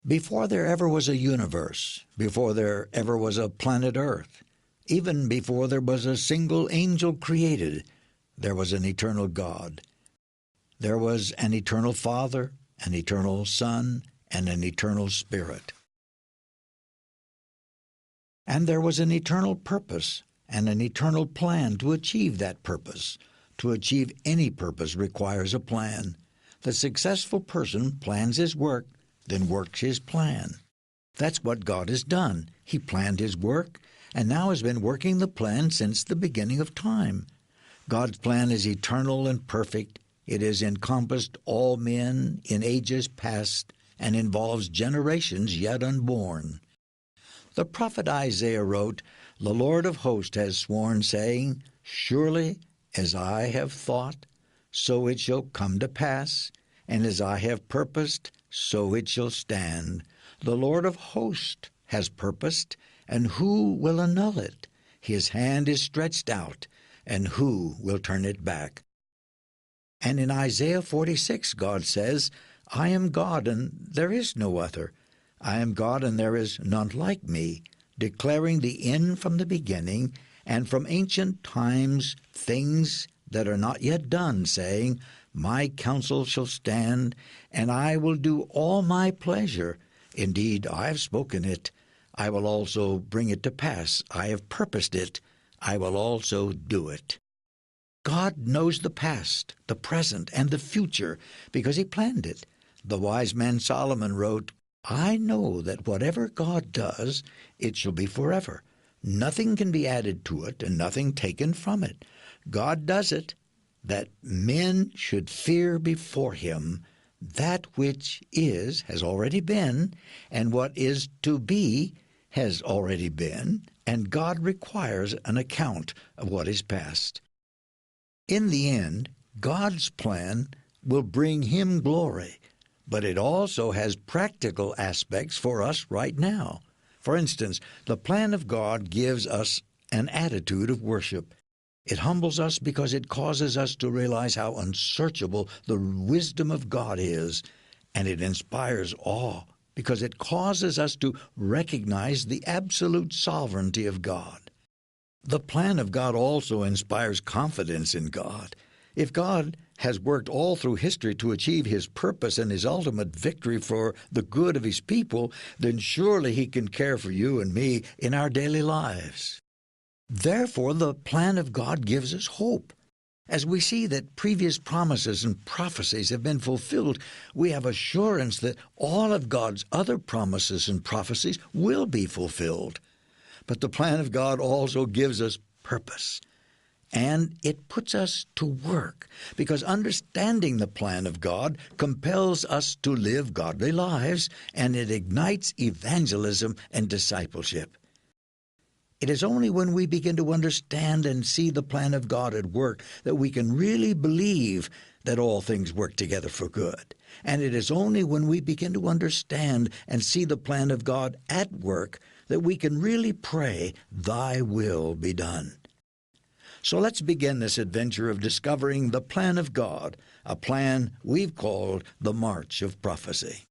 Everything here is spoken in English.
Before there ever was a universe, before there ever was a planet Earth, even before there was a single angel created, there was an eternal God. There was an eternal Father, an eternal Son, and an eternal Spirit. And there was an eternal purpose and an eternal plan to achieve that purpose. To achieve any purpose requires a plan. The successful person plans his work, then works his plan. That's what God has done. He planned his work, and now has been working the plan since the beginning of time. God's plan is eternal and perfect. It has encompassed all men in ages past and involves generations yet unborn. The prophet Isaiah wrote, "The Lord of hosts has sworn, saying, Surely as I have thought, so it shall come to pass, and as I have purposed, so it shall stand. The Lord of hosts has purposed, and who will annul it? His hand is stretched out, and who will turn it back?" And in Isaiah 46, God says, "I am God, and there is no other. I am God, and there is none like me, declaring the end from the beginning, and from ancient times things that are not yet done, saying, My counsel shall stand, and I will do all my pleasure. Indeed, I have spoken it. I will also bring it to pass. I have purposed it. I will also do it." God knows the past, the present, and the future because he planned it. The wise man Solomon wrote, "I know that whatever God does, it shall be forever. Nothing can be added to it, and nothing taken from it. God does it, that men should fear before him. That which is has already been, and what is to be has already been, and God requires an account of what is past." In the end, God's plan will bring him glory, but it also has practical aspects for us right now. For instance, the plan of God gives us an attitude of worship. It humbles us because it causes us to realize how unsearchable the wisdom of God is, and it inspires awe because it causes us to recognize the absolute sovereignty of God. The plan of God also inspires confidence in God. If God has worked all through history to achieve his purpose and his ultimate victory for the good of his people, then surely he can care for you and me in our daily lives. Therefore, the plan of God gives us hope. As we see that previous promises and prophecies have been fulfilled, we have assurance that all of God's other promises and prophecies will be fulfilled. But the plan of God also gives us purpose, and it puts us to work, because understanding the plan of God compels us to live godly lives, and it ignites evangelism and discipleship. It is only when we begin to understand and see the plan of God at work that we can really believe that all things work together for good. And it is only when we begin to understand and see the plan of God at work that we can really pray, "Thy will be done." So let's begin this adventure of discovering the plan of God, a plan we've called the March of Prophecy.